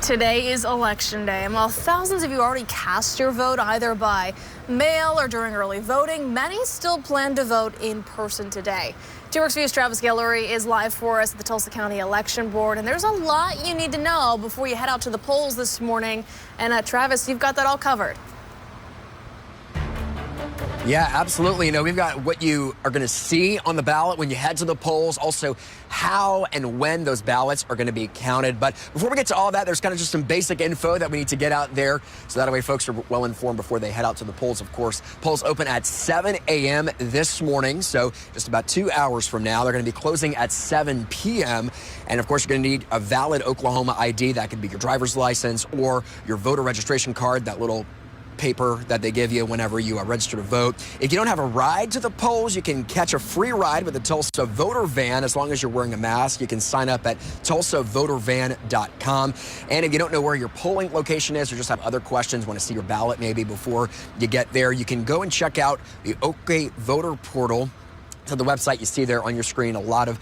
Today is Election Day, and while thousands of you already cast your vote either by mail or during early voting, many still plan to vote in person today. TWorks View's Travis Gallery is live for us at the Tulsa County Election Board, and there's a lot you need to know before you head out to the polls this morning. And Travis, you've got that all covered. Yeah, absolutely. You know, we've got what you are going to see on the ballot when you head to the polls, also how and when those ballots are going to be counted. But before we get to all that, there's kind of just some basic info that we need to get out there so that way folks are well informed before they head out to the polls. Of course, polls open at 7 a.m. this morning, so just about 2 hours from now. They're going to be closing at 7 p.m. And of course, you're going to need a valid Oklahoma ID. That could be your driver's license or your voter registration card, that little paper that they give you whenever you register to vote. If you don't have a ride to the polls, you can catch a free ride with the Tulsa Voter Van as long as you're wearing a mask. You can sign up at tulsavotervan.com. And if you don't know where your polling location is or just have other questions, want to see your ballot maybe before you get there, you can go and check out the OK Voter Portal. To the website you see there on your screen, a lot of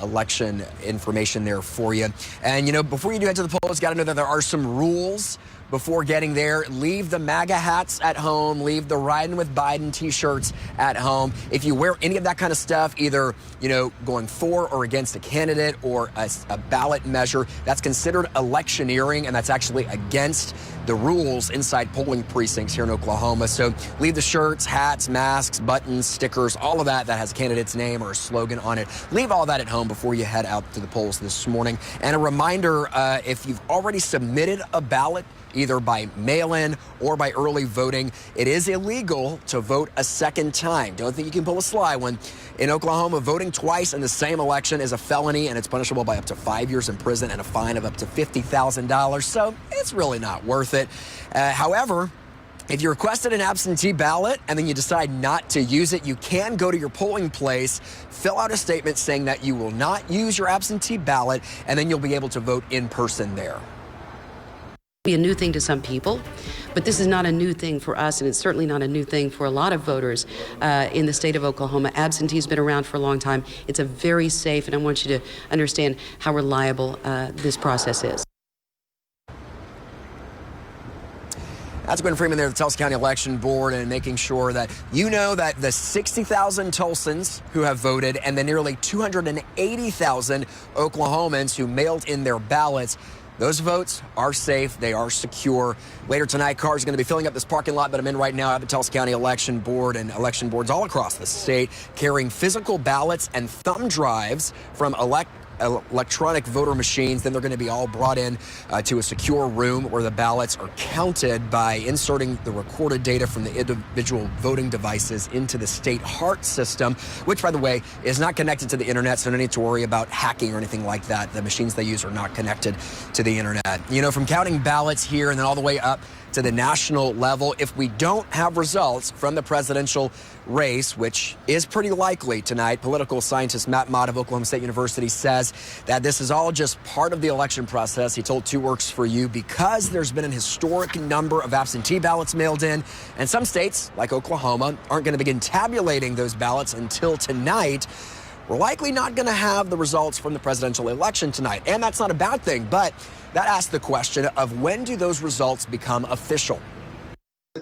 election information there for you. And, you know, before you do head to the polls, got to know that there are some rules before getting there. Leave the MAGA hats at home. Leave the Riding with Biden T-shirts at home. If you wear any of that kind of stuff, either, you know, going for or against a candidate or a ballot measure, that's considered electioneering, and that's actually against the rules inside polling precincts here in Oklahoma. So leave the shirts, hats, masks, buttons, stickers, all of that has a candidate's name or a slogan on it. Leave all that at home before you head out to the polls this morning. And a reminder, if you've already submitted a ballot, either by mail-in or by early voting, it is illegal to vote a second time. Don't think you can pull a sly one. In Oklahoma, voting twice in the same election is a felony, and it's punishable by up to 5 years in prison and a fine of up to $50,000. So it's really not worth it. However, if you requested an absentee ballot and then you decide not to use it, you can go to your polling place, fill out a statement saying that you will not use your absentee ballot, and then you'll be able to vote in person there. Be a new thing to some people, but this is not a new thing for us, and it's certainly not a new thing for a lot of voters in the state of Oklahoma. Absentee's been around for a long time. It's a very safe, and I want you to understand how reliable this process is. That's Gwen Freeman there at the Tulsa County Election Board, and making sure that you know that the 60,000 Tulsans who have voted and the nearly 280,000 Oklahomans who mailed in their ballots, those votes are safe. They are secure. Later tonight, cars are going to be filling up this parking lot that I'm in right now at the Tulsa County Election Board, and election boards all across the state carrying physical ballots and thumb drives from electronic voter machines. Then they're going to be all brought in to a secure room where the ballots are counted by inserting the recorded data from the individual voting devices into the state HEART system, which, by the way, is not connected to the internet, so no need to worry about hacking or anything like that. The machines they use are not connected to the internet. You know, from counting ballots here and then all the way up to the national level, if we don't have results from the presidential race, which is pretty likely tonight, political scientist Matt Mott of Oklahoma State University says that this is all just part of the election process. He told TWorks for You, because there's been an historic number of absentee ballots mailed in, and some states, like Oklahoma, aren't going to begin tabulating those ballots until tonight. We're likely not going to have the results from the presidential election tonight, and that's not a bad thing, but that asks the question of when do those results become official?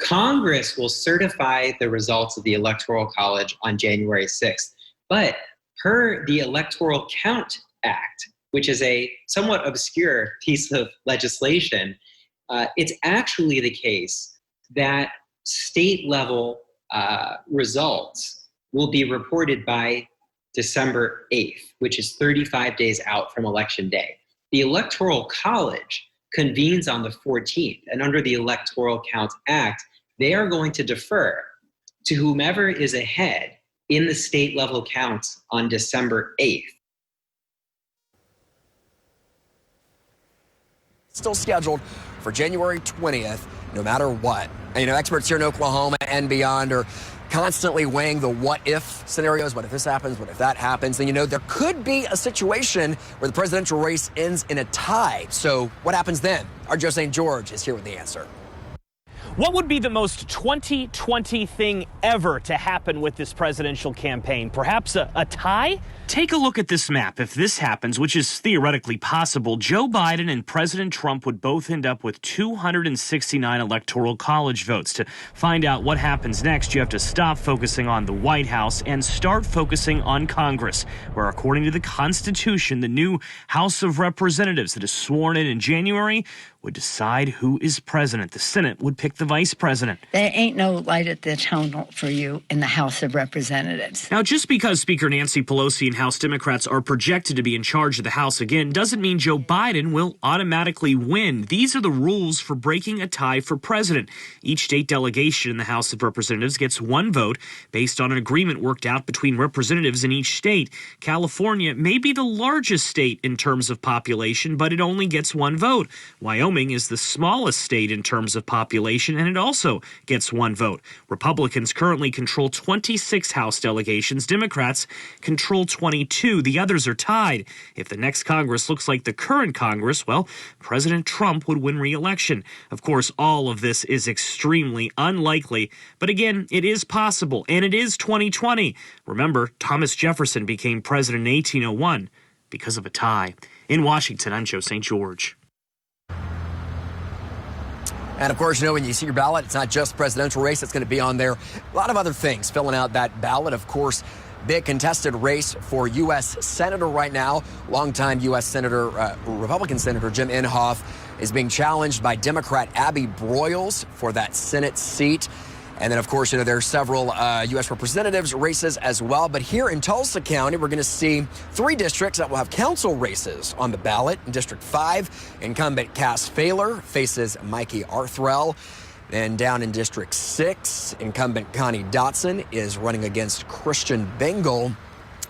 Congress will certify the results of the Electoral College on January 6th, but per the Electoral Count Act, which is a somewhat obscure piece of legislation, it's actually the case that state-level results will be reported by December 8th, which is 35 days out from Election Day. The Electoral College convenes on the 14th, and under the Electoral Count Act, they are going to defer to whomever is ahead in the state level counts on December 8th. Still scheduled for January 20th, no matter what. And, you know, experts here in Oklahoma and beyond are constantly weighing the what-if scenarios. What if this happens? What if that happens? And, you know, there could be a situation where the presidential race ends in a tie. So what happens then? Our Joe St. George is here with the answer. What would be the most 2020 thing ever to happen with this presidential campaign? Perhaps a tie? Take a look at this map. If this happens, which is theoretically possible, Joe Biden and President Trump would both end up with 269 electoral college votes. To find out what happens next, you have to stop focusing on the White House and start focusing on Congress, where according to the Constitution, the new House of Representatives that is sworn in January would decide who is president. The Senate would pick the vice president. There ain't no light at the tunnel for you in the House of Representatives. Now, just because Speaker Nancy Pelosi and House Democrats are projected to be in charge of the House again doesn't mean Joe Biden will automatically win. These are the rules for breaking a tie for president. Each state delegation in the House of Representatives gets one vote based on an agreement worked out between representatives in each state. California may be the largest state in terms of population, but it only gets one vote. Wyoming is the smallest state in terms of population, and it also gets one vote. Republicans currently control 26 House delegations. Democrats control 22. The others are tied. If the next Congress looks like the current Congress, well, President Trump would win re-election. Of course, all of this is extremely unlikely, but again, it is possible, and it is 2020. Remember, Thomas Jefferson became president in 1801 because of a tie. In Washington, I'm Joe St. George. And of course, you know, when you see your ballot, it's not just presidential race that's going to be on there. A lot of other things filling out that ballot. Of course, big contested race for U.S. Senator right now. Longtime U.S. Senator, Republican Senator Jim Inhofe is being challenged by Democrat Abby Broyles for that Senate seat. And then, of course, you know, there are several U.S. representatives races as well. But here in Tulsa County, we're going to see 3 districts that will have council races on the ballot. In District 5, incumbent Cass Failer faces Mikey Arthrell. Then down in District 6, incumbent Connie Dotson is running against Christian Bengal.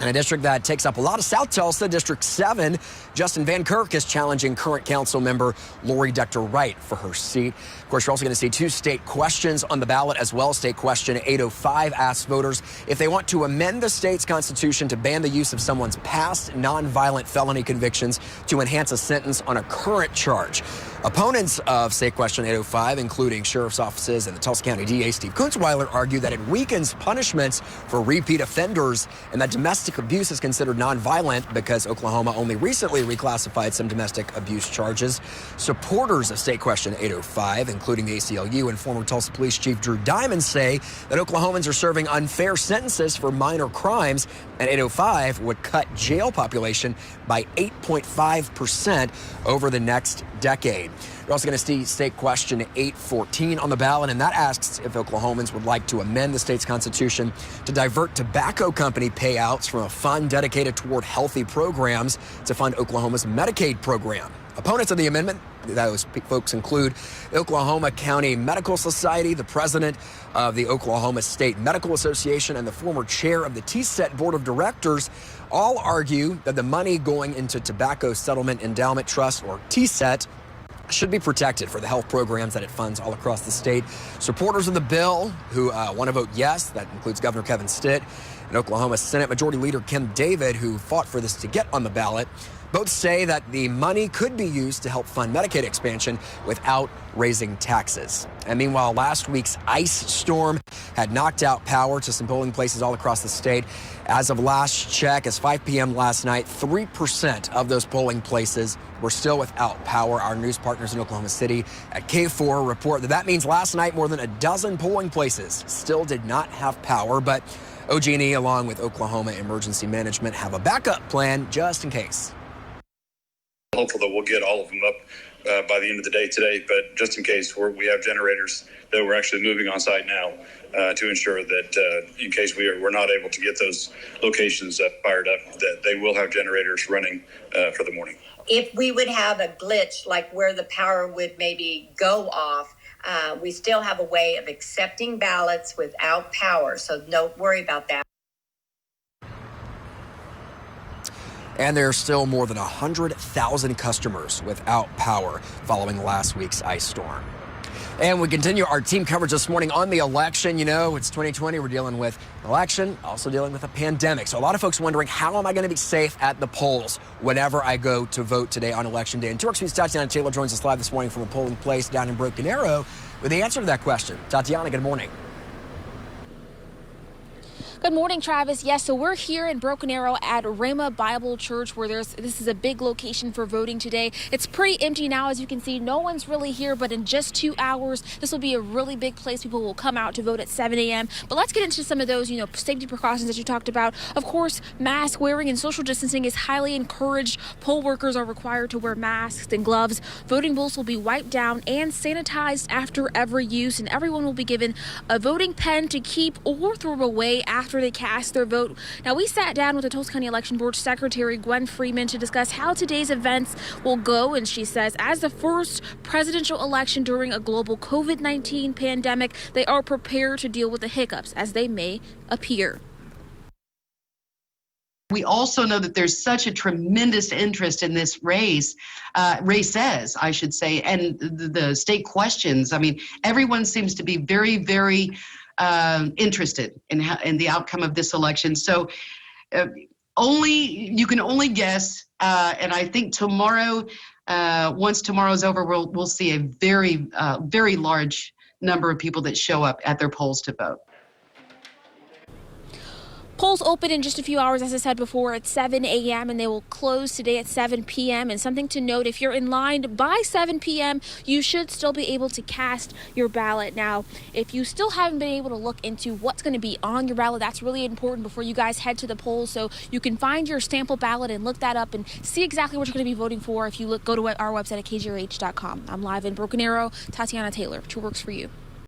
And a district that takes up a lot of South Tulsa, District 7, Justin Van Kirk is challenging current council member Lori Dector Wright for her seat. Of course, you're also going to see 2 state questions on the ballot as well. State question 805 asks voters if they want to amend the state's constitution to ban the use of someone's past nonviolent felony convictions to enhance a sentence on a current charge. Opponents of state question 805, including sheriff's offices and the Tulsa County DA Steve Kunzweiler, argue that it weakens punishments for repeat offenders and that domestic abuse is considered nonviolent because Oklahoma only recently reclassified some domestic abuse charges. Supporters of state question 805, including the ACLU and former Tulsa Police Chief Drew Diamond, say that Oklahomans are serving unfair sentences for minor crimes, and 805 would cut jail population by 8.5% over the next decade. You're also going to see state question 814 on the ballot, and that asks if Oklahomans would like to amend the state's constitution to divert tobacco company payouts from a fund dedicated toward healthy programs to fund Oklahoma's Medicaid program. Opponents of the amendment, those folks include the Oklahoma County Medical Society, the president of the Oklahoma State Medical Association, and the former chair of the TSET Board of Directors, all argue that the money going into Tobacco Settlement Endowment Trust, or TSET, should be protected for the health programs that it funds all across the state. Supporters of the bill who want to vote yes, that includes Governor Kevin Stitt and Oklahoma Senate Majority Leader Kim David, who fought for this to get on the ballot, both say that the money could be used to help fund Medicaid expansion without raising taxes. And meanwhile, last week's ice storm had knocked out power to some polling places all across the state. As of last check, as 5 p.m. last night, 3% of those polling places were still without power. Our news partners in Oklahoma City at K4 report that means last night more than a dozen polling places still did not have power, but OG&E along with Oklahoma Emergency Management have a backup plan just in case. Hopeful that we'll get all of them up by the end of the day today, but just in case, we have generators that we're actually moving on site now to ensure that in case we're not able to get those locations fired up, that they will have generators running for the morning. If we would have a glitch like where the power would maybe go off, we still have a way of accepting ballots without power, so don't worry about that. And there are still more than 100,000 customers without power following last week's ice storm. And we continue our team coverage this morning on the election. You know, it's 2020. We're dealing with an election, also dealing with a pandemic. So a lot of folks wondering, how am I going to be safe at the polls whenever I go to vote today on Election Day? And TRXV's Tatianna Taylor joins us live this morning from a polling place down in Broken Arrow with the answer to that question. Tatianna, good morning. Good morning, Travis. Yes, so we're here in Broken Arrow at Rhema Bible Church, where this is a big location for voting today. It's pretty empty now, as you can see. No one's really here, but in just 2 hours, this will be a really big place. People will come out to vote at 7 a.m. But let's get into some of those, safety precautions that you talked about. Of course, mask wearing and social distancing is highly encouraged. Poll workers are required to wear masks and gloves. Voting booths will be wiped down and sanitized after every use, and everyone will be given a voting pen to keep or throw away after they cast their vote. Now, we sat down with the Tulsa County Election Board Secretary Gwen Freeman to discuss how today's events will go, and she says as the first presidential election during a global COVID-19 pandemic, they are prepared to deal with the hiccups as they may appear. We also know that there's such a tremendous interest in this races, I should say, and the state questions. I mean, everyone seems to be very, very interested in the outcome of this election. So you can only guess, and I think tomorrow, once tomorrow's over, we'll see a very, very large number of people that show up at their polls to vote. Polls open in just a few hours, as I said before, at 7 a.m. and they will close today at 7 p.m. And something to note, if you're in line by 7 p.m., you should still be able to cast your ballot. Now, if you still haven't been able to look into what's going to be on your ballot, that's really important before you guys head to the polls. So you can find your sample ballot and look that up and see exactly what you're going to be voting for if you go to our website at kgrh.com. I'm live in Broken Arrow. Tatiana Taylor, True Works for You.